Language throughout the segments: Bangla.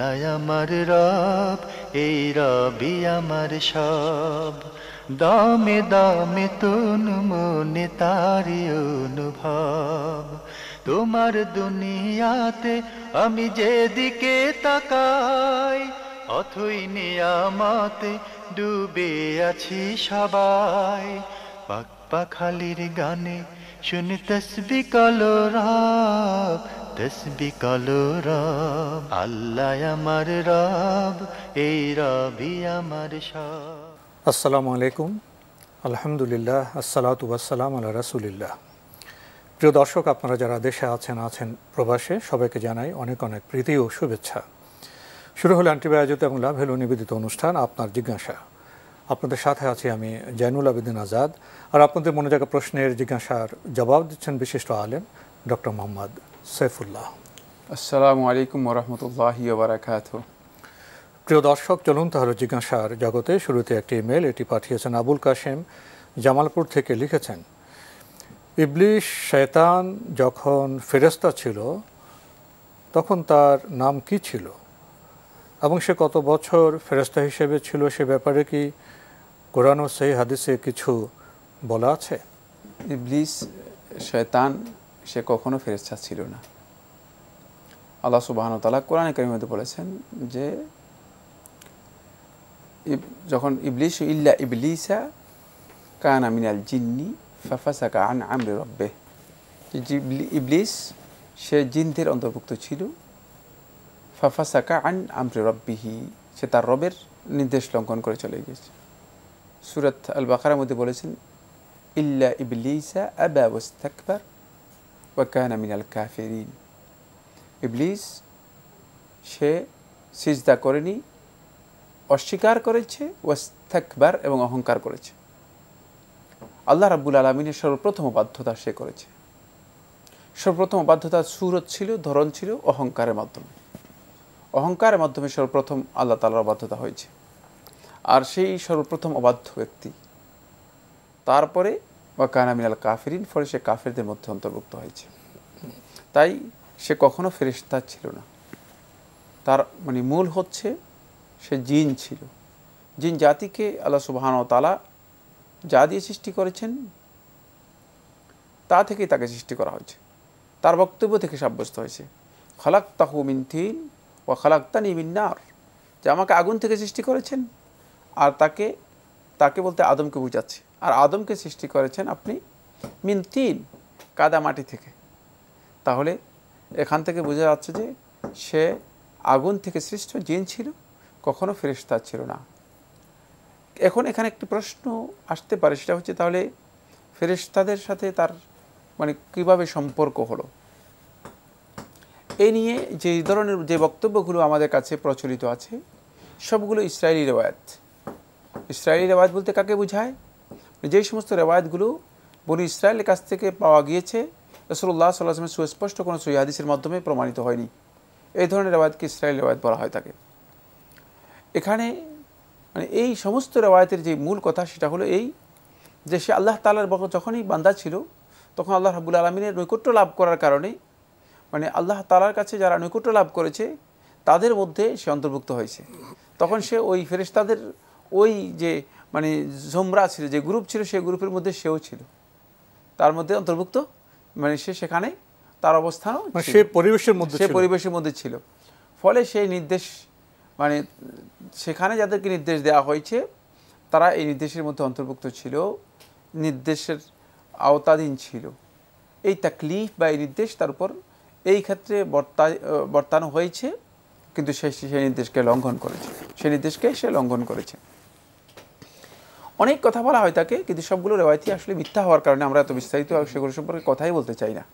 আল্লাহ আমার রব, এই রবি আমার সব। দামে দামে তন মনে তারি অনুভব। তোমার দুনিয়াতে আমি যেদিকে তাকাই, অথই নিয়ামতে ডুবে আছি সবাই। পাক পাখালির গানে শুনি তসবিহ কলরব, তসবিহ কলরব। আল্লাহ আমার রব, এই রবি আমার সব। আসসালামু আলাইকুম, আলহামদুলিল্লাহ, আসসালাতু ওয়াসসালাম আলা রাসূলিল্লাহ। প্রিয় দর্শক, আপনারা যারা দেশে আছেন প্রবাসে, সবাইকে জানাই অনেক অনেক প্রীতি ও শুভেচ্ছা। শুরু হলো আন্টিবাই আয়োজিত এবং লাভ হলো নিবেদিত অনুষ্ঠান আপনার জিজ্ঞাসা। আপনাদের সাথে আছি আমি জয়নুল আবেদিন আজাদ, আর আপনাদের মনে জাগা প্রশ্নের জিজ্ঞাসার জবাব দিচ্ছেন বিশিষ্ট আলেম ডক্টর মোহাম্মদ সাইফুল্লাহ। আসসালামু আলাইকুম ওয়া রাহমাতুল্লাহি ওয়া বারাকাতুহু। প্রিয় দর্শক, চলুন তাহলে জিজ্ঞাসার জগতে। শুরুতে একটি ইমেল, এটি পাঠিয়েছেন আবুল কাশেম, জামালপুর থেকে। লিখেছেন, ইবলিস শয়তান যখন ফেরেশতা ছিল তখন তার নাম কি ছিল এবং সে কত বছর ফেরেশতা হিসেবে ছিল, সে ব্যাপারে কি কোরআন ও সহিহ হাদিসে কিছু বলা আছে? ইবলিস শয়তান সে কখনো ফেরেশতা ছিল না। আল্লাহ সুবহানাহু ওয়া তাআলা কোরআনে কারীমের মধ্যে বলেছেন যে যখন ইবলিস ইল্লা ইবলিসা কানা মিনাল জিন্নি ফাফাসাকা আন আমরি রাব্বিহ, ইবলিস সে জিনদের অন্তর্ভুক্ত ছিল। ফাফাসাকা আন আমরি রাব্বিহি, সে তার রবের নির্দেশ লঙ্ঘন করে চলে গেছে। সূরাত আল বাকারার মধ্যে বলেছেন ইল্লা ইবলিসা আবা ওয়াস্তাকবার ওয়া কানা মিনাল কাফিরিন। ইবলিস সে সিজদা করেনি, অস্বীকার করেছে, ওয়াস্তাকবার এবং অহংকার করেছে। আল্লাহ রাব্বুল আলামিনের সর্বপ্রথম বাধ্যতা সে করেছে। সর্বপ্রথম বাধ্যতার সূরত ছিল, ধরন ছিল অহংকারের মাধ্যমে। অহংকারের মাধ্যমে সর্বপ্রথম আল্লাহ তাআলার বাধ্যতা হয়েছে, আর সেই সর্বপ্রথম অবাধ্য ব্যক্তি। তারপরে ওয়া কানা মিনাল কাফিরিন, ফলে সে কাফেরদের মধ্যে অন্তর্ভুক্ত হয়েছে। তাই সে কখনো ফেরেশতা ছিল না। তার মানে মূল হচ্ছে সে জিন ছিল। জিন জাতিকে আল্লাহ সুবহানাহু ওয়া তাআলা যা দিয়ে সৃষ্টি করেছেন তা থেকেই তাকে সৃষ্টি করা হয়েছে। তার বক্তব্য থেকে সাব্যস্ত হয়েছে খালাকতাহু মিন তিন ওয়া খালাকতানি মিন নার, যে আমাকে আগুন থেকে সৃষ্টি করেছেন, আর তাকে বলতে আদমকে বুঝাচ্ছে, আর আদমকে সৃষ্টি করেছেন আপনি মিন তিন, কাদা মাটি থেকে। তাহলে এখান থেকে বোঝা যাচ্ছে যে সে আগুন থেকে সৃষ্ট জিন ছিল, কখনো ফেরেশতা ছিল না। এখন এখানে একটি প্রশ্ন আসতে পারে, সেটা হচ্ছে তাহলে ফেরেশতাদের সাথে তার মানে কীভাবে সম্পর্ক হলো? এই নিয়ে যে ধরনের যে বক্তব্যগুলো আমাদের কাছে প্রচলিত আছে সবগুলো ইসরায়েলি রেওয়ায়াত। ইসরায়েলি রেওয়ায়াত বলতে কাকে বোঝায়? যেই সমস্ত রেওয়ায়াতগুলো বনি ইসরায়েলের কাছ থেকে পাওয়া গিয়েছে, রাসূলুল্লাহ সাল্লাল্লাহু আলাইহি ওয়াসাল্লামের সুস্পষ্ট কোনো সহিহ হাদিসের মাধ্যমে প্রমাণিত হয়নি, এই ধরনের রেওয়ায়াতকে ইসরায়েলি রেওয়ায়াত বলা হয় থাকে। এখানে মানে এই সমস্ত রেওয়ায়াতের যে মূল কথা সেটা হলো এই যে সে আল্লাহ তাআলার যখনই বান্দা ছিল তখন আল্লাহ রাব্বুল আলামিনের নৈকট্য লাভ করার কারণে, মানে আল্লাহ তাআলার কাছে যারা নৈকট্য লাভ করেছে তাদের মধ্যে সে অন্তর্ভুক্ত হয়েছে। তখন সে ওই ফেরেশতাদের ওই যে মানে জমরা ছিল, যে গ্রুপ ছিল, সেই গ্রুপের মধ্যে সেও ছিল, তার মধ্যে অন্তর্ভুক্ত। মানে সে সেখানে তার অবস্থানও সে পরিবেশের মধ্যে ছিল। ফলে সেই নির্দেশ মানে সেখানে যাদেরকে নির্দেশ দেওয়া হয়েছে তারা এই নির্দেশের মধ্যে অন্তর্ভুক্ত ছিল, নির্দেশের আওতাধীন ছিল। এই তাকলিফ বা এই নির্দেশ তার উপর এই ক্ষেত্রে বর্তানো হয়েছে, কিন্তু সেই নির্দেশকে লঙ্ঘন করেছে, সেই নির্দেশকে সে লঙ্ঘন করেছে। অনেক কথা বলা হয় তাকে, কিন্তু সবগুলো রেওয়ায়তই আসলে মিথ্যা হওয়ার কারণে আমরা এত বিস্তারিত সেগুলো সম্পর্কে কথাই বলতে চাই না।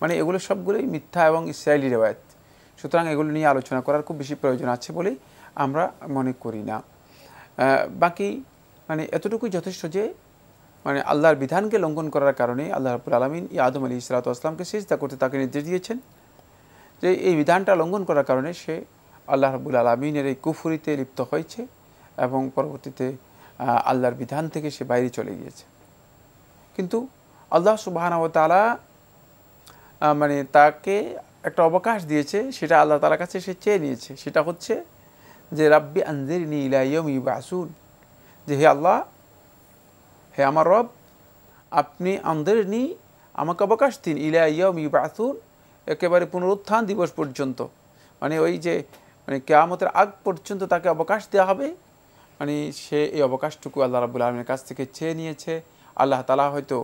মানে এগুলো সবগুলোই মিথ্যা এবং ইসরায়েলি রেওয়ায়ত, সুতরাং এগুলো নিয়ে আলোচনা করার খুব বেশি প্রয়োজন আছে বলেই আমরা মনে করি না। বাকি মানে এতটুকুই যথেষ্ট যে মানে আল্লাহর বিধানকে লঙ্ঘন করার কারণে আল্লাহ রাব্বুল আলামিন আদম আলাইহিস সালামকে সিজদা করতে তাকে নির্দেশ দিয়েছেন, যে এই বিধানটা লঙ্ঘন করার কারণে সে আল্লাহ রাব্বুল আলামিনের এই কুফরিতে লিপ্ত হয়েছে এবং পরবর্তীতে আল্লাহর বিধান থেকে সে বাইরে চলে গিয়েছে। কিন্তু আল্লাহ সুবহানাহু ওয়া তাআলা মানে তাকে একটা অবকাশ দিয়েছে, সেটা আল্লাহ তাআলার কাছে সে চেয়ে নিয়েছে। সেটা হচ্ছে যে রাব্বি আনজিরনি ইলা ইয়াউমি ইউবআসুন, যে হে আল্লাহ, হে আমার রব, আপনি আনজিরনি, আমাকে অবকাশ দিন, ইলা ইয়াউমি ইউবআসুন, একেবারে পুনরুত্থান দিবস পর্যন্ত, মানে ওই যে মানে কিয়ামতের আগ পর্যন্ত তাকে অবকাশ দেওয়া হবে। মানে সে এই অবকাশটুকু আল্লাহ রাব্বুল আলামিনের কাছ থেকে চেয়ে নিয়েছে। আল্লাহ তাআলা হয়তো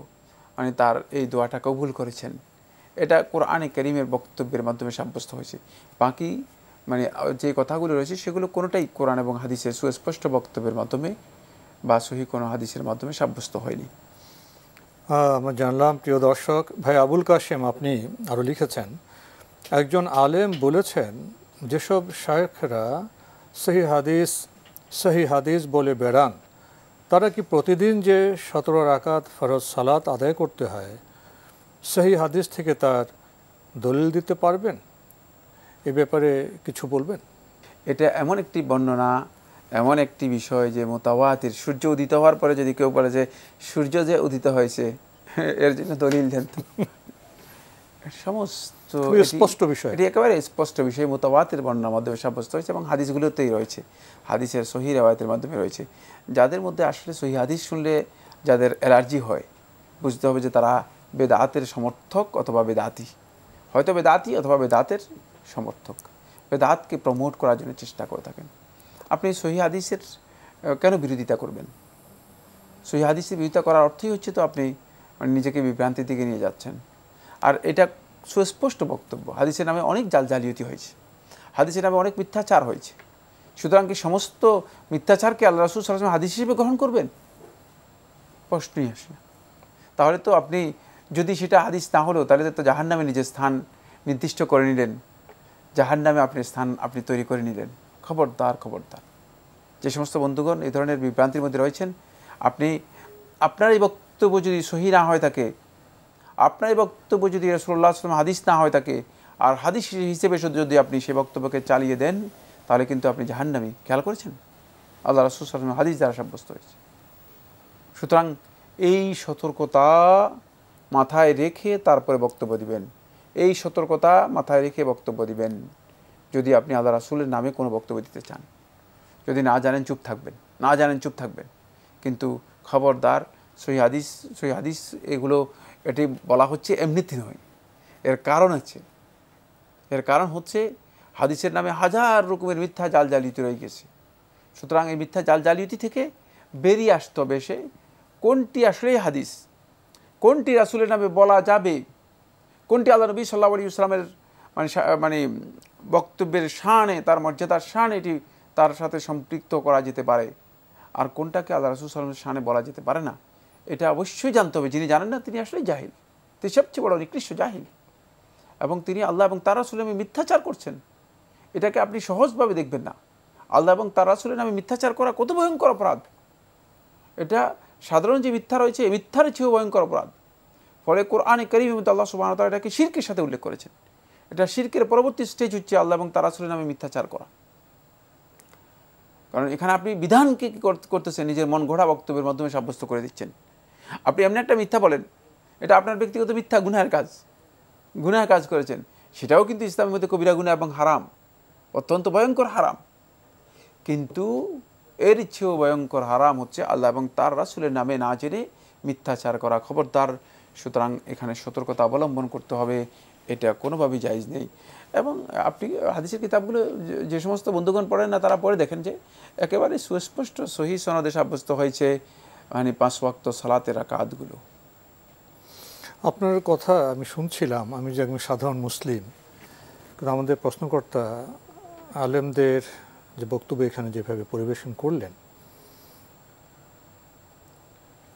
মানে তার এই দোয়াটা কবুল করেছেন। এটা কোরআনে কারীমের বক্তব্যের মাধ্যমে সাব্যস্ত হয়েছে। বাকি মানে যে কথাগুলো রয়েছে সেগুলো কোনোটাই কোরআন এবং হাদিসের সুস্পষ্ট বক্তব্যের মাধ্যমে বা সহিহ কোনো হাদিসের মাধ্যমে সাব্যস্ত হয়নি। আমরা জানলাম, প্রিয় দর্শক, ভাই আবুল কাশেম আপনি আরও লিখেছেন, একজন আলেম বলেছেন যেসব শায়েখরা সহি হাদিস বলে বেড়ান, তারা কি প্রতিদিন যে 17 রাকাত ফরজ সালাত আদায় করতে হয় সহি হাদিস থেকে তার দলিল দিতে পারবেন? এ ব্যাপারে কিছু বলবেন? এটা এমন একটি বর্ণনা, এমন একটি বিষয় যে মুতাওয়াতির, সূর্য উদিত হওয়ার পরে যদি কেউ বলে যে সূর্য যে উদিত হয়েছে এর জন্য দলিল দেন, তো সমস্ত স্পষ্ট বিষয়, এটি একেবারে স্পষ্ট বিষয় মুতাওয়াতির বর্ণনার মাধ্যমে সাব্যস্ত হয়েছে এবং হাদিসগুলোতেই রয়েছে, হাদিসের সহিহ রিওয়ায়াতের মাধ্যমে রয়েছে। যাদের মধ্যে আসলে সহিহ হাদিস শুনলে যাদের অ্যালার্জি হয়, বুঝতে হবে যে তারা বেদাতের সমর্থক অথবা বেদাতি, হয়তো বেদাতি অথবা বেদাতের সমর্থক, বেদাতকে প্রমোট করার জন্য চেষ্টা করে থাকেন। আপনি সহিহ হাদিসের কেন বিরোধিতা করবেন? সহিহ হাদিসের বিরোধিতা করার অর্থই হচ্ছে তো আপনি মানে নিজেকে বিভ্রান্তির দিকে নিয়ে যাচ্ছেন। আর এটা সুস্পষ্ট বক্তব্য, হাদিসের নামে অনেক জালিয়াতি হয়েছে, হাদিসের নামে অনেক মিথ্যাচার হয়েছে। সুতরাং কি সমস্ত মিথ্যাচারকে আল্লাহ রাসূল সাল্লাল্লাহু আলাইহি ওয়াসাল্লাম হাদিস হিসেবে গ্রহণ করবেন? প্রশ্নই আসে না। তাহলে তো আপনি যদি সেটা হাদিস না হলেও, তাহলে তো জাহান্নামে নিজের স্থান নির্দিষ্ট করে নিলেন, জাহান্নামে আপনি স্থান আপনি তৈরি করে নিলেন। খবরদার, খবরদার। যে সমস্ত বন্ধুগণ এই ধরনের বিভ্রান্তির মধ্যে রয়েছেন, আপনি আপনার এই বক্তব্য যদি সহিহ না হয় থাকে, আপনার এই বক্তব্য যদি রাসূলুল্লাহ সাল্লাল্লাহু আলাইহি ওয়াসাল্লাম হাদিস না হয় থাকে, আর হাদিস হিসেবে যদি আপনি সেই বক্তব্যকে চালিয়ে দেন, তাহলে কিন্তু আপনি জাহান্নামী। খেয়াল করেছেন? আল্লাহ রাসূল সাল্লাল্লাহু আলাইহি ওয়াসাল্লাম হাদিস দ্বারা সাব্যস্ত হয়েছে। সুতরাং এই সতর্কতা মাথায় রেখে তারপরে বক্তব্য দিবেন, এই সতর্কতা মাথায় রেখে বক্তব্য দিবেন। যদি আপনি আল্লাহ রাসূলের নামে কোনো বক্তব্য দিতে চান, যদি না জানেন চুপ থাকবেন, না জানেন চুপ থাকবেন, কিন্তু খবরদার সহিহ হাদিস এগুলো এটি বলা হচ্ছে এমনিতে নয়, এর কারণ আছে। এর কারণ হচ্ছে হাদিসের নামে হাজার রকমের মিথ্যা জালিয়াতি রয়ে গেছে। সুতরাং এই মিথ্যা জালিয়াতি থেকে বেরিয়ে আসতে হবে। সে কোনটি আসলেই হাদিস, কোনটি রাসূলের নামে বলা যাবে, কোনটি আল্লাহ নবী সাল্লাল্লাহু আলাইহি ওয়াসাল্লামের মানে বক্তব্যের শানে, তার মর্যাদার শানে এটি তার সাথে সম্পৃক্ত করা যেতে পারে, আর কোনটাকে আল্লাহ রাসূল সাল্লাল্লাহু আলাইহি ওয়াসাল্লামের শানে বলা যেতে পারে না। এটা অবশ্যই জানতে হবে। যিনি জানেন না তিনি আসলে জাহিল, তিনি সবচেয়ে বড় নিকৃষ্ট জাহিল, এবং তিনি আল্লাহ এবং তার রাসূলের নামে মিথ্যাচার করছেন। এটাকে আপনি সহজভাবে দেখবেন না। আল্লাহ এবং তার রাসূলের নামে মিথ্যাচার করা কত ভয়ঙ্কর অপরাধ! এটা সাধারণ যে মিথ্যা রয়েছে, এই মিথ্যার চেয়েও ভয়ঙ্কর অপরাধ। ফলে কোরআনে কারীমে আল্লাহ সুবহানাহু ওয়া তাআলা এটাকে শিরকের সাথে উল্লেখ করেছেন। এটা শিরকের পরবর্তী স্টেজ হচ্ছে আল্লাহ এবং তার রাসূলের নামে মিথ্যাচার করা। কারণ এখানে আপনি বিধানকে কী করতেছেন? নিজের মন গড়া বক্তব্যের মাধ্যমে সাব্যস্ত করে দিচ্ছেন। আপনি এমনি একটা মিথ্যা বলেন, এটা আপনার ব্যক্তিগত মিথ্যা, গুনাহের কাজ করেছেন, সেটাও কিন্তু ইসলামের মধ্যে কবিরা গুনাহ এবং হারাম, অত্যন্ত ভয়ঙ্কর হারাম। কিন্তু এর চেয়েও ভয়ঙ্কর হারাম হচ্ছে আল্লাহ এবং তার রাসূলের নামে না জেনে মিথ্যাচার করা। খবরদার। সুতরাং এখানে সতর্কতা অবলম্বন করতে হবে, এটা কোনোভাবেই জায়েজ নেই। এবং আপনি হাদিসের কিতাবগুলো যে সমস্ত বন্ধুগণ পড়েন না, তারা পড়ে দেখেন যে একেবারে সুস্পষ্ট সহিহ সনদে সাব্যস্ত হয়েছে মানে 5 ওয়াক্ত সালাতের রাকাতগুলো। আপনার কথা আমি শুনছিলাম, আমি যে একজন সাধারণ মুসলিম, কিন্তু আমাদের প্রশ্নকর্তা আলেমদের যে বক্তব্য এখানে যেভাবে পরিবেশন করলেন,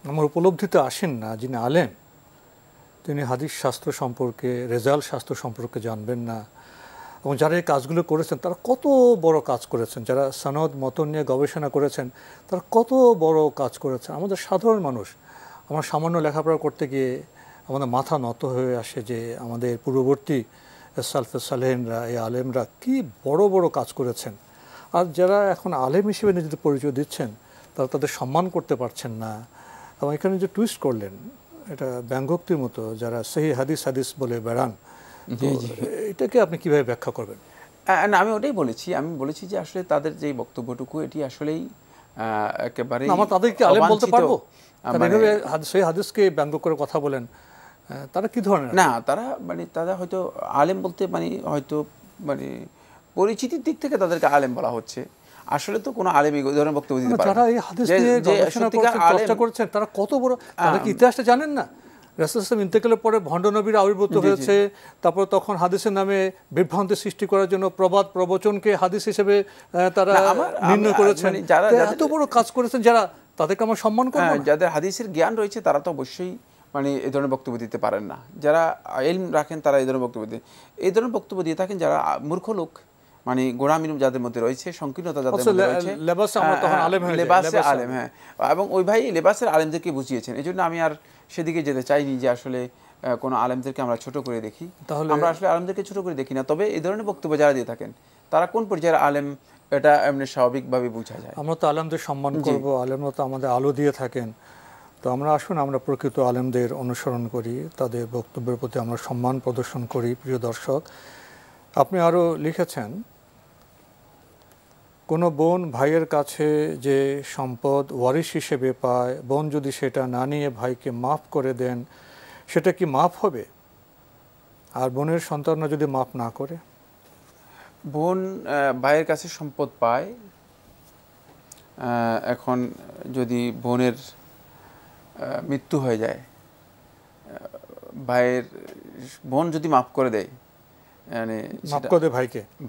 আমার উপলব্ধিতে আসেন না যিনি আলেম তিনি হাদিস শাস্ত্র সম্পর্কে, রেজাল শাস্ত্র সম্পর্কে জানবেন না, এবং যারা এই কাজগুলো করেছেন তারা কত বড় কাজ করেছেন, যারা সনদ মতন নিয়ে গবেষণা করেছেন তারা কত বড় কাজ করেছেন। আমাদের সাধারণ মানুষ, আমরা সামান্য লেখাপড়া করতে গিয়ে আমাদের মাথা নত হয়ে আসে যে আমাদের পূর্ববর্তী সালফে সালেহিনরা, এই আলেমরা কি বড় বড় কাজ করেছেন। আর যারা এখন আলেম হিসেবে নিজেদের পরিচয় দিচ্ছেন তারা তাদের সম্মান করতে পারছেন না। এবং এখানে যে টুইস্ট করলেন, এটা ব্যঙ্গোক্তির মতো, যারা সহি হাদিস বলে বেড়ান তো এটাকে আপনি কিভাবে ব্যাখ্যা করবেন? না, আমি ওটাই বলেছি, আমি বলেছি যে আসলে তাদের যে বক্তব্যটুকু এটি আসলেই একেবারে আমরা তাদেরকে আলেম বলতে পারবো? তারা এভাবে সেই হাদিসকে ব্যঙ্গ করে কথা বলেন, তারা কি ধরনের? না, তারা হয়তো আলেম বলতে হয়তো পরিচিতির দিক থেকে তাদেরকে আলেম বলা হচ্ছে। আসলে তো কোনো আলেম এই ধরনের বক্তব্য দিতে পারে না। যারা এই হাদিস নিয়ে গবেষণা করেছেন, চর্চা করেছেন, তারা কত বড়, তারা কি ইতিহাসটা জানেন না? রাসূল সাল্লাল্লাহু ইন্তেকালের পরে ভণ্ড নবীর আবির্ভূত হয়েছে, তারপর তখন হাদিসের নামে বিভ্রান্তি সৃষ্টি করার জন্য প্রবাদ প্রবচনকে হাদিস হিসেবে তারা নির্ণয় করেছেন। যারা এত বড় কাজ করেছেন, যারা, তাদেরকে আমরা সম্মান করব। যাদের হাদিসের জ্ঞান রয়েছে তারা তো অবশ্যই এই ধরনের বক্তব্য দিতে পারেন না। যারা ইলম রাখেন তারা এই ধরনের বক্তব্য দিয়ে থাকেন যারা মূর্খ লোক, গোড়ামি যাদের মধ্যে রয়েছে, সংকীর্ণতা যাদের মধ্যে রয়েছে, লেবাসে আলেম। হ্যাঁ, এবং ওই ভাই লেবাসের আলেমদেরকে বুঝিয়েছেন। এই জন্য আমি আর সেদিকে যেতে চাইনি যে আসলে কোনো আলেমদেরকে আমরা ছোট করে দেখি। আমরা আসলে আলেমদেরকে ছোট করে দেখি না। তবে এই ধরনের বক্তব্য যারা দিয়ে থাকেন তারা কোন পর্যায়ের আলেম এটা এমনি স্বাভাবিকভাবে বোঝা যায়। আমরা তো আলেমদের সম্মান করব, আলেমরা তো আমাদের আলো দিয়ে থাকেন। তো আমরা আসুন আমরা প্রকৃত আলেমদের অনুসরণ করি, তাদের বক্তব্যের প্রতি আমরা সম্মান প্রদর্শন করি। প্রিয় দর্শক, আপনি আরও লিখেছেন, কোনো বোন ভাইয়ের কাছে যে সম্পদ ওয়ারিশ হিসেবে পায়, বোন যদি সেটা না নিয়ে ভাইকে মাফ করে দেন, সেটা কি মাফ হবে? আর বোনের সন্তানরা যদি মাফ না করে? বোন ভাইয়ের কাছে সম্পদ পায়, এখন যদি বোনের মৃত্যু হয়ে যায়, বোন যদি মাফ করে দেয়,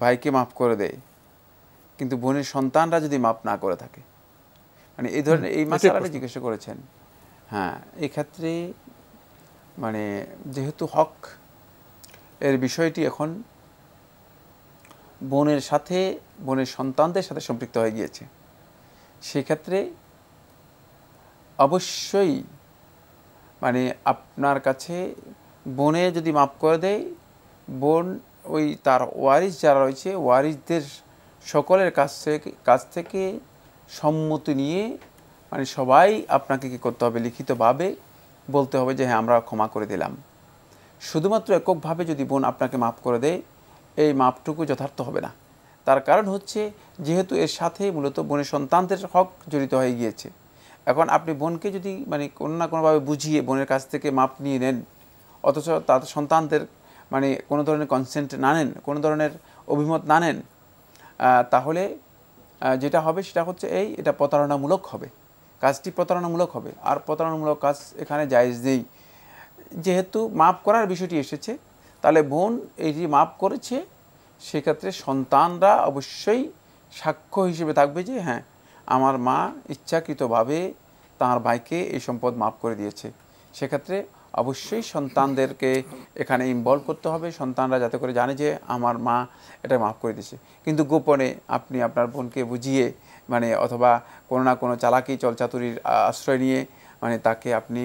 ভাইকে মাফ করে দেয়, কিন্তু বোনের সন্তানরা যদি মাফ না করে থাকে, এই ধরনের এই মাসালাটা জিজ্ঞাসা করেছেন। হ্যাঁ, এই ক্ষেত্রে যেহেতু হক এর বিষয়টি এখন বোনের সন্তানদের সাথে সম্পৃক্ত হয়ে গিয়েছে, সেক্ষেত্রে অবশ্যই আপনার কাছে বোনে যদি মাফ করে দেয়, বোন ওই তার ওয়ারিশ যারা রয়েছে, ওয়ারিশদের সকলের কাছ থেকে সম্মতি নিয়ে সবাই আপনাকে কি করতে হবে, লিখিতভাবে বলতে হবে যে হ্যাঁ আমরা ক্ষমা করে দিলাম। শুধুমাত্র এককভাবে যদি বোন আপনাকে মাফ করে দেয়, এই মাপটুকু যথার্থ হবে না। তার কারণ হচ্ছে, যেহেতু এর সাথে মূলত বোনের সন্তানদের হক জড়িত হয়ে গিয়েছে। এখন আপনি বোনকে যদি কোনো না কোনোভাবে বুঝিয়ে বোনের কাছ থেকে মাপ নিয়ে নেন, অথচ তাদের সন্তানদের কোনো ধরনের কনসেন্ট না নেন, কোনো ধরনের অভিমত না নেন, তাহলে যেটা হবে সেটা হচ্ছে এটা প্রতারণামূলক হবে, কাজটি প্রতারণামূলক হবে। আর প্রতারণামূলক কাজ এখানে জায়েজ নেই। যেহেতু মাপ করার বিষয়টি এসেছে, তাহলে বোন এই যে মাপ করেছে, সেক্ষেত্রে সন্তানরা অবশ্যই সাক্ষ্য হিসেবে থাকবে যে হ্যাঁ আমার মা ইচ্ছাকৃতভাবে তাঁর ভাইকে এই সম্পদ মাফ করে দিয়েছে। সেক্ষেত্রে অবশ্যই সন্তানদেরকে এখানে ইনভলভ করতে হবে, সন্তানরা যাতে করে জানে যে আমার মা এটা মাফ করে দিয়েছে। কিন্তু গোপনে আপনি আপনার বোনকে বুঝিয়ে অথবা কোনো না কোনো চালাকি চলচাতুরির আশ্রয় নিয়ে তাকে আপনি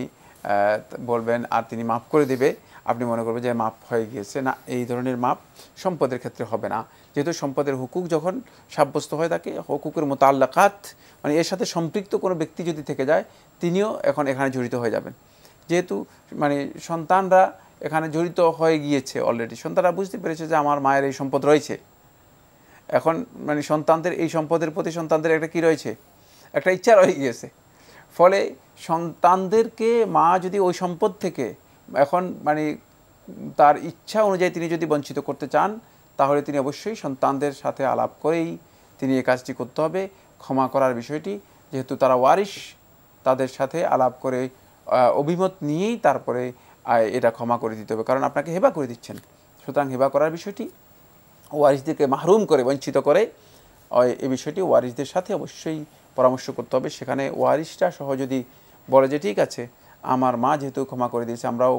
বলবেন আর তিনি মাফ করে দেবে, আপনি মনে করবেন যে মাপ হয়ে গিয়েছে। না, এই ধরনের মাপ সম্পদের ক্ষেত্রে হবে না। যেহেতু সম্পদের হুকুক যখন সাব্যস্ত হয়ে থাকে, হুকুকের মোতাল্লাকাত এর সাথে সম্পৃক্ত কোনো ব্যক্তি যদি থেকে যায়, তিনিও এখন এখানে জড়িত হয়ে যাবেন। যেহেতু সন্তানরা এখানে জড়িত হয়ে গিয়েছে অলরেডি, সন্তানরা বুঝতে পেরেছে যে আমার মায়ের এই সম্পদ রয়েছে। এখন সন্তানদের এই সম্পদের প্রতি সন্তানদের একটা কী রয়েছে, একটা ইচ্ছা রয়ে গিয়েছে। ফলে সন্তানদেরকে মা যদি ওই সম্পদ থেকে এখন তার ইচ্ছা অনুযায়ী তিনি যদি বঞ্চিত করতে চান, তাহলে তিনি অবশ্যই সন্তানদের সাথে আলাপ করেই তিনি এই কাজটি করতে হবে। ক্ষমা করার বিষয়টি, যেহেতু তারা ওয়ারিশ, তাদের সাথে আলাপ করে অভিমত নিয়েই তারপরে এটা ক্ষমা করে দিতে হবে, কারণ আপনাকে হেবা করে দিচ্ছেন। সুতরাং হেবা করার বিষয়টি, ওয়ারিশদেরকে মাহরুম করে বঞ্চিত করে, এই বিষয়টি ওয়ারিশদের সাথে অবশ্যই পরামর্শ করতে হবে। সেখানে ওয়ারিশটা সহ যদি বলে যে ঠিক আছে আমার মা যেহেতু ক্ষমা করে দিয়েছে, আমরাও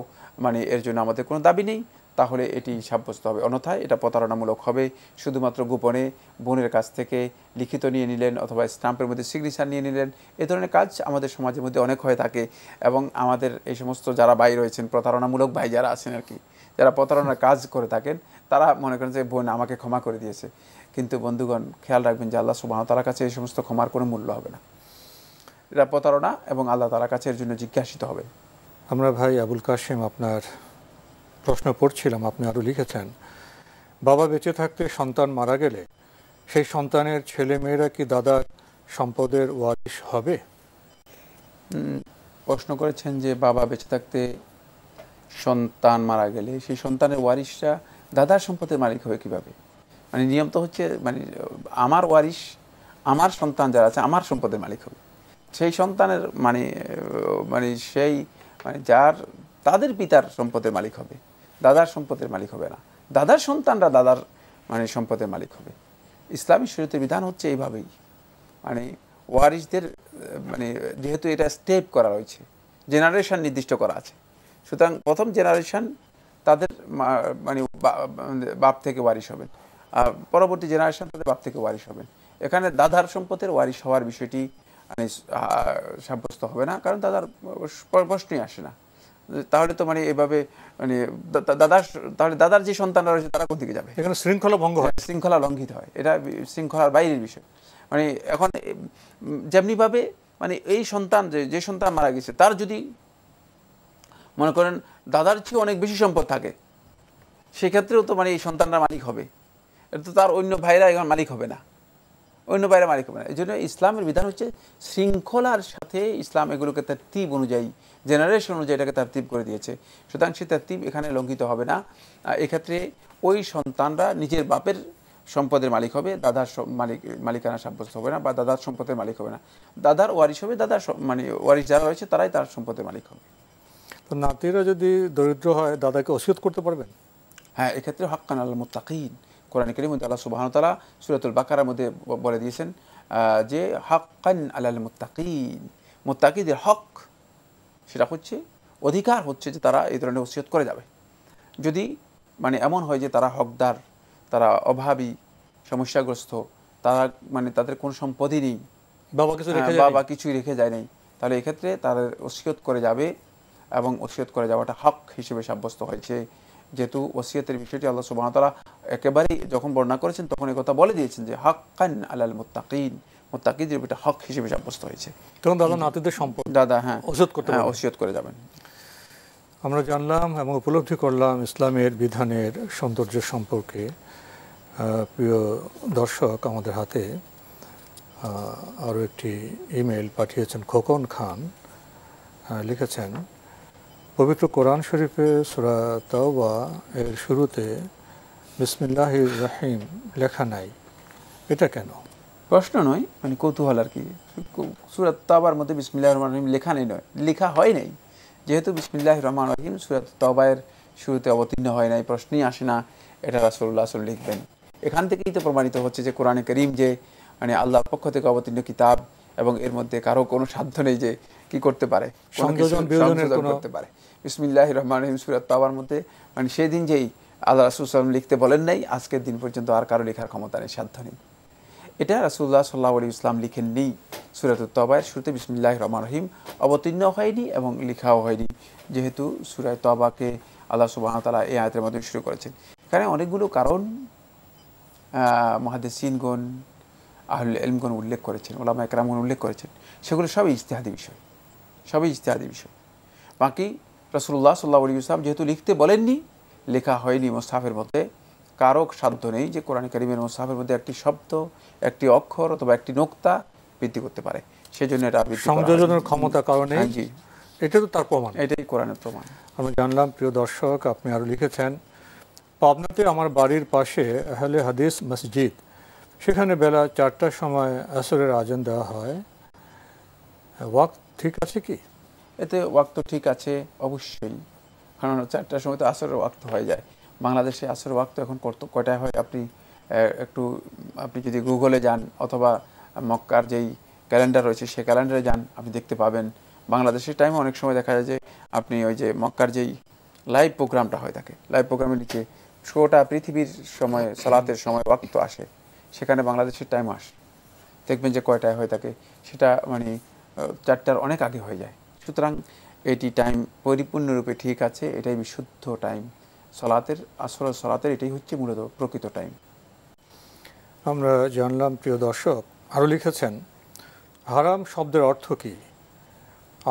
এর জন্য আমাদের কোনো দাবি নেই, তাহলে এটি সাব্যস্ত হবে। অন্যথায় এটা প্রতারণামূলক হবে। শুধুমাত্র গোপনে বোনের কাছ থেকে লিখিত নিয়ে নিলেন অথবা স্ট্যাম্পের মধ্যে সিগনেচার নিয়ে নিলেন, এ ধরনের কাজ আমাদের সমাজের মধ্যে অনেক হয়ে থাকে। এবং আমাদের এই সমস্ত যারা ভাই রয়েছেন, প্রতারণামূলক ভাই যারা আছেন আর কি, যারা প্রতারণার কাজ করে থাকেন, তারা মনে করেন যে বোন আমাকে ক্ষমা করে দিয়েছে। কিন্তু বন্ধুগণ, খেয়াল রাখবেন যে আল্লাহ সুবহানাহু ওয়া তাআলার কাছে এই সমস্ত ক্ষমার কোনো মূল্য হবে না। এটা প্রতারণা এবং আল্লাহ তাআলার কাছে এর জন্য জিজ্ঞাসিত হবে। আমরা ভাই আবুল কাশেম আপনার প্রশ্ন পড়ছিলাম, আপনি আরও লিখেছেন, বাবা বেঁচে থাকতে সন্তান মারা গেলে সেই সন্তানের ছেলে মেয়েরা কি দাদার সম্পদের ওয়ারিশ হবে? প্রশ্ন করেছেন যে বাবা বেঁচে থাকতে সন্তান মারা গেলে সেই সন্তানের ওয়ারিশরা দাদার সম্পদের মালিক হবে কিভাবে? মানে নিয়ম তো হচ্ছে মানে আমার ওয়ারিশ, আমার সন্তান যারা আছে আমার সম্পদের মালিক হবে। সেই সন্তানের মানে মানে সেই মানে যার তাদের পিতার সম্পদের মালিক হবে, দাদার সম্পদের মালিক হবে না। দাদার সন্তানরা দাদার মানে সম্পদের মালিক হবে। ইসলামী শরীয়তের বিধান হচ্ছে এইভাবেই, মানে ওয়ারিশদের মানে যেহেতু এটা স্টেপ করা রয়েছে, জেনারেশন নির্দিষ্ট করা আছে, সুতরাং প্রথম জেনারেশন তাদের মানে বাপ থেকে ওয়ারিশ হবেন, আর পরবর্তী জেনারেশন তাদের বাপ থেকে ওয়ারিশ হবেন। এখানে দাদার সম্পদের ওয়ারিশ হওয়ার বিষয়টি মানে সাব্যস্ত হবে না, কারণ দাদার প্রশ্নই আসে না। তাহলে তো মানে এভাবে মানে দাদার যে সন্তানরা রয়েছে তারা কোন দিকে যাবে? এখানে শৃঙ্খলা ভঙ্গ হয়, শৃঙ্খলা লঙ্ঘিত হয়, এটা শৃঙ্খলার বাইরের বিষয়। মানে এখন যেমনিভাবে মানে এই সন্তান যে সন্তান মারা গেছে তার যদি মনে করেন দাদার চেয়ে অনেক বেশি সম্পদ থাকে, সেক্ষেত্রেও তো মানে এই সন্তানরা মালিক হবে, এটা তো তার অন্য ভাইরা এখন মালিক হবে না, অন্য ভাইরা মালিক হবে না। এই জন্য ইসলামের বিধান হচ্ছে শৃঙ্খলার সাথে ইসলাম এগুলোকে তারতিব অনুযায়ী, জেনারেশন অনুযায়ী এটাকে তারতিব করে দিয়েছে। সুতরাং সে তারতিব এখানে লঙ্ঘিত হবে না। এক্ষেত্রে ওই সন্তানরা নিজের বাপের সম্পদের মালিক হবে, দাদার মালিকানা সাব্যস্ত হবে না, বা দাদার সম্পদের মালিক হবে না। দাদার ওয়ারিশ হবে, দাদার মানে ওয়ারিশ যারা রয়েছে তারাই তার সম্পদের মালিক হবে। তো নাতিরা যদি দরিদ্র হয় দাদাকে ওসিয়ত করতে পারবেন? হ্যাঁ, এক্ষেত্রে হাক্কান আলাল মুত্তাকিন, কোরআন কারীমে আল্লাহ সুবহানাহু ওয়া তাআলা সূরাতুল বাকারার মধ্যে বলে দিয়েছেন যে হাক্কান আলাল মুত্তাকিন, মুত্তাকিদের হক সেটা হচ্ছে অধিকার হচ্ছে যে তারা এই ধরনের ওসিয়ত করে যাবে। যদি মানে এমন হয় যে তারা হকদার, তারা অভাবী, সমস্যাগ্রস্ত, তারা মানে তাদের কোনো সম্পদই নেই, বাবা কিছুই রেখে যায় নাই, তাহলে এক্ষেত্রে তাদের ওসিয়ত করে যাবে, এবং ওসিয়ত করে যাওয়াটা হক হিসেবে সাব্যস্ত হয়েছে। যেহেতু ওসিয়তের বিষয়টি আল্লাহ সুবহানাহু ওয়া তাআলা একেবারেই যখন বর্ণনা করেছেন তখন এই কথা বলে দিয়েছেন যে হাক্কান আলাল মুত্তাকিন, মুত্তাকিদের এটা হক হিসেবে সাব্যস্ত হয়েছে। তখন দাদা নাতিদের সম্পদ দাদা হ্যাঁ ওসিয়ত করে যাবেন। আমরা জানলাম এবং উপলব্ধি করলাম ইসলামের বিধানের সৌন্দর্য সম্পর্কে। প্রিয় দর্শক, আমাদের হাতে আরও একটি ইমেল পাঠিয়েছেন খোকন খান। লিখেছেন, পবিত্র কোরআন শরীফে সূরা তাওবা এর শুরুতে বিসমিল্লাহির রহিম লেখা নাই, এটা কেন? প্রশ্ন নয়, মানে কৌতূহল আর কি। সূরা তাওবার মধ্যে বিসমিল্লাহির রহমানির রহিম লেখা নেই, নয় লেখা হয় নাই। যেহেতু বিসমিল্লাহির রহমানির রহিম সূরা তাওবার শুরুতে অবতীর্ণ হয় নাই, প্রশ্নই আসে না এটা রাসূলুল্লাহ সাল্লাল্লাহু আলাইহি লিখবেন। এখান থেকেই তো প্রমাণিত হচ্ছে যে কোরআনে কারীম যে মানে আল্লাহর পক্ষ থেকে অবতীর্ণ কিতাব, এবং এর মধ্যে কারো কোনো সাধ্য নেই যে কি করতে পারে, সংযোজন করতে পারে। বিসমিল্লাহির রহমানির রহিম সূরা তাওবার মধ্যে মানে সেদিন যেই আল্লাহ রাসূল সাল্লাল্লাহু আলাইহি ওয়াসাল্লাম লিখতে বলেন নাই, আজকের দিন পর্যন্ত আর কারো লেখার ক্ষমতা নেই, সাধ্য নেই। এটা রাসূলুল্লাহ সাল্লাল্লাহু আলাইহি ওয়াসাল্লাম লিখেননি। সূরাতুত তাওবার শুরুতে বিসমিল্লাহির রহমানির রহিম অবতীর্ণ হয়নি এবং লেখাও হয়নি, যেহেতু সূরা তাওবাকে আল্লাহ সুবহানাহু ওয়া তাআলা এই আয়াতের মাধ্যমে শুরু করেছেন। এখানে অনেকগুলো কারণ মুহাদ্দিসিনগণ, আহলুল ইলমগণ উল্লেখ করেছেন, উলামায়ে কেরামগণ উল্লেখ করেছেন, সেগুলো সবই ইজতিহাদি বিষয়, সবই ইজতিহাদি বিষয়। বাকি রাসূলুল্লাহ সাল্লাল্লাহু আলাইহি ওয়াসাল্লাম যেহেতু লিখতে বলেননি, লেখা হয়নি মুসহাফের মধ্যে, কারো সাধ্য নেই যে কোরআন কারীমের মুসহাফের মধ্যে একটি শব্দ, একটি অক্ষর অথবা একটি নোক্তা বৃদ্ধি করতে পারে, সেজন্য এটা সংযোজনের ক্ষমতা কারণে, এটা তো তার প্রমাণ, এটাই কোরআনের প্রমাণ। আমি জানলাম। প্রিয় দর্শক, আপনি আরও লিখেছেন, পাবনাতে আমার বাড়ির পাশে আহলে হাদিস মসজিদ, সেখানে বেলা 4টার সময় আসরের আজান দেওয়া হয়, ওয়াক্ত ঠিক আছে কি? এতে ওয়াক্ত ঠিক আছে অবশ্যই, কারণ 4টার সময় তো আসরের ওয়াক্ত হয়ে যায়। বাংলাদেশে আসরের ওয়াক্ত এখন কয়টায় হয় আপনি যদি গুগলে যান অথবা মক্কার যেই ক্যালেন্ডার রয়েছে সেই ক্যালেন্ডারে যান, আপনি দেখতে পাবেন বাংলাদেশের টাইমে অনেক সময় দেখা যায় যে আপনি ওই যে মক্কার যেই লাইভ প্রোগ্রামটা হয়ে থাকে, লাইভ প্রোগ্রামের নিচে শোটা পৃথিবীর সময় সালাতের সময় ওয়াক্ত আসে, সেখানে বাংলাদেশের টাইম আসে, দেখবেন যে কয়টায় হয়ে থাকে, সেটা মানে 4টার অনেক আগে হয়ে যায়। সুতরাং এটি টাইম পরিপূর্ণরূপে ঠিক আছে, এটাই বিশুদ্ধ টাইম সালাতের, আসরের সালাতের এটাই হচ্ছে মূলত প্রকৃত টাইম। আমরা জানলাম। প্রিয় দর্শক আরও লিখেছেন, হারাম শব্দের অর্থ কি,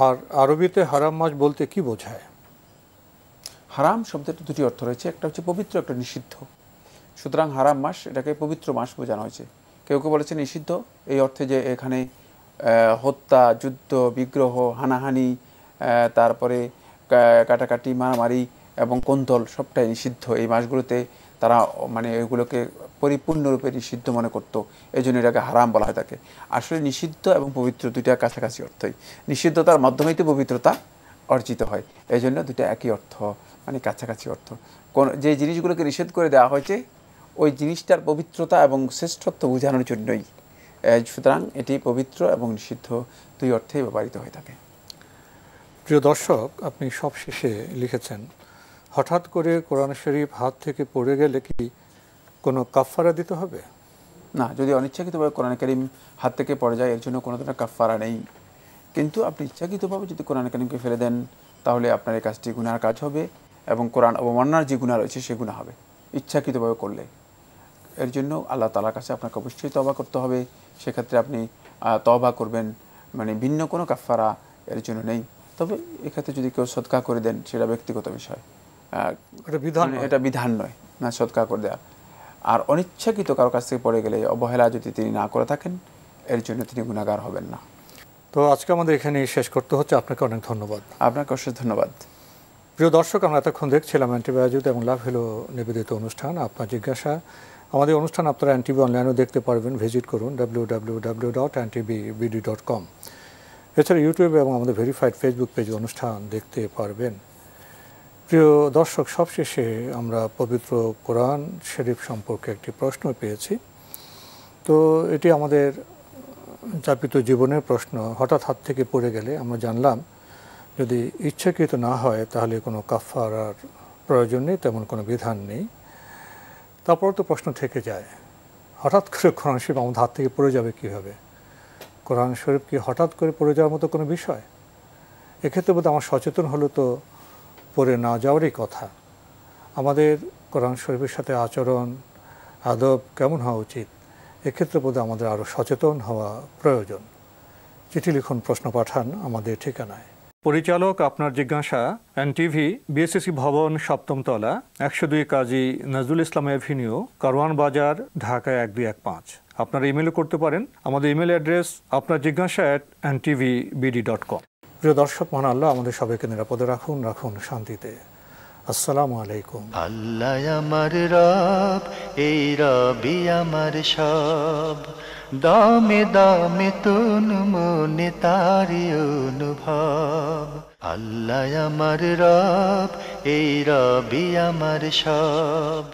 আর আরবিতে হারাম মাস বলতে কি বোঝায়? হারাম শব্দের দুটি অর্থ রয়েছে, একটা হচ্ছে পবিত্র, একটা নিষিদ্ধ। সুতরাং হারাম মাস, এটাকে পবিত্র মাস বোঝানো হয়েছে। কেউ কেউ বলেছে নিষিদ্ধ এই অর্থে যে এখানে হত্যা, যুদ্ধ, বিগ্রহ, হানাহানি, তারপরে কাটাকাটি, মারামারি এবং কোন্দল সবটাই নিষিদ্ধ। এই মাসগুলোতে তারা মানে এগুলোকে পরিপূর্ণরূপে নিষিদ্ধ মনে করতো, এই জন্য এটাকে হারাম বলা হয় থাকে। আসলে নিষিদ্ধ এবং পবিত্র দুইটা কাছাকাছি অর্থই। নিষিদ্ধতার মাধ্যমেই তো পবিত্রতা অর্জিত হয়, এই জন্য দুইটা একই অর্থ, মানে কাছাকাছি অর্থ। কোন যে জিনিসগুলোকে নিষেধ করে দেওয়া হয়েছে ওই জিনিসটার পবিত্রতা এবং শ্রেষ্ঠত্ব বোঝানোর জন্যই। সুতরাং এটি পবিত্র এবং নিষিদ্ধ দুই অর্থেই ব্যবহৃত হয়ে থাকে। প্রিয় দর্শক, আপনি সব শেষে লিখেছেন, হঠাৎ করে কোরআন শরীফ হাত থেকে পড়ে গেলে কি কোনো কাফফারা দিতে হবে? না, যদি অনিচ্ছাকৃতভাবে কোরআন কারীম হাত থেকে পড়ে যায় এর জন্য কোনো ধরনের কাফফারা নেই। কিন্তু আপনি ইচ্ছাকৃতভাবে যদি কোরআন কারীমকে ফেলে দেন তাহলে আপনার এই কাজটি গুনার কাজ হবে এবং কোরআন অবমাননার যে গুনাহ রয়েছে সে গুনাহ হবে ইচ্ছাকৃতভাবে করলে। এর জন্য আল্লাহ তাআলার কাছে আপনাকে অবশ্যই তওবা করতে হবে। সেক্ষেত্রে আপনি তওবা করবেন, মানে ভিন্ন কোনো কাফফারা এর জন্য নেই। তবে এক্ষেত্রে যদি কেউ সদকা করে দেন সেটা ব্যক্তিগত বিষয়, এটা বিধান নয় না সদকা করে দেওয়া। আর অনিচ্ছাকৃত কারো কাছ থেকে পড়ে গেলে অবহেলা যদি তিনি না করে থাকেন এর জন্য তিনি গুনাহগার হবেন না। তো আজকে আমাদের এখানে শেষ করতে হচ্ছে। আপনাকে অনেক ধন্যবাদ। আপনাকে অশেষ ধন্যবাদ। প্রিয় দর্শক, আমরা এতক্ষণ দেখছিলাম এনটিভি আয়োজিত এবং লাভ হলো নিবেদিত অনুষ্ঠান আপনার জিজ্ঞাসা। আমাদের অনুষ্ঠান আপনারা এনটিভি অনলাইনেও দেখতে পারবেন, ভিজিট করুন www.ntvbd.com। এছাড়া ইউটিউবে এবং আমাদের ভেরিফাইড ফেসবুক পেজে অনুষ্ঠান দেখতে পারবেন। প্রিয় দর্শক, সবশেষে আমরা পবিত্র কোরআন শরীফ সম্পর্কে একটি প্রশ্ন পেয়েছি। তো এটি আমাদের যাপিত জীবনের প্রশ্ন। হঠাৎ হাত থেকে পড়ে গেলে আমরা জানলাম যদি ইচ্ছাকৃত না হয় তাহলে কোনো কাফফারার প্রয়োজন নেই, তেমন কোনো বিধান নেই। তারপর তো প্রশ্ন থেকে যায়, হঠাৎ করে কোরআন শরীফ আমাদের হাত থেকে পড়ে যাবে কীভাবে? কোরআন শরীফ কি হঠাৎ করে পড়ে যাওয়ার মতো কোনো বিষয়? এক্ষেত্রে বোধহয় আমার সচেতন হলো তো পড়ে না যাওয়ারই কথা। আমাদের কোরআন শরীফের সাথে আচরণ আদব কেমন হওয়া উচিত, এক্ষেত্রে বোধহয় আমাদের আরও সচেতন হওয়া প্রয়োজন। চিঠি লিখুন, প্রশ্ন পাঠান আমাদের ঠিকানায়। পরিচালক আপনার জিজ্ঞাসা, এনটিভি, বিএসসি ভবন, 7ম তলা, 102 কাজী নজরুল ইসলাম এভিনিউ, কারওয়ান বাজার, ঢাকা 1215। আপনারা ইমেলও করতে পারেন। আমাদের ইমেল অ্যাড্রেস আপনার জিজ্ঞাসা @ntvbd.com। প্রিয় দর্শক, মহান আল্লাহ আমাদের সবাইকে নিরাপদে রাখুন, রাখুন শান্তিতে। আসসালামু আলাইকুম। আল্লাহ আমার রব, এই রবি আমার সব, দামে দামে তুন মনে তারি অনুভব। আল্লাহ আমার রব, এই রবি আমার সব।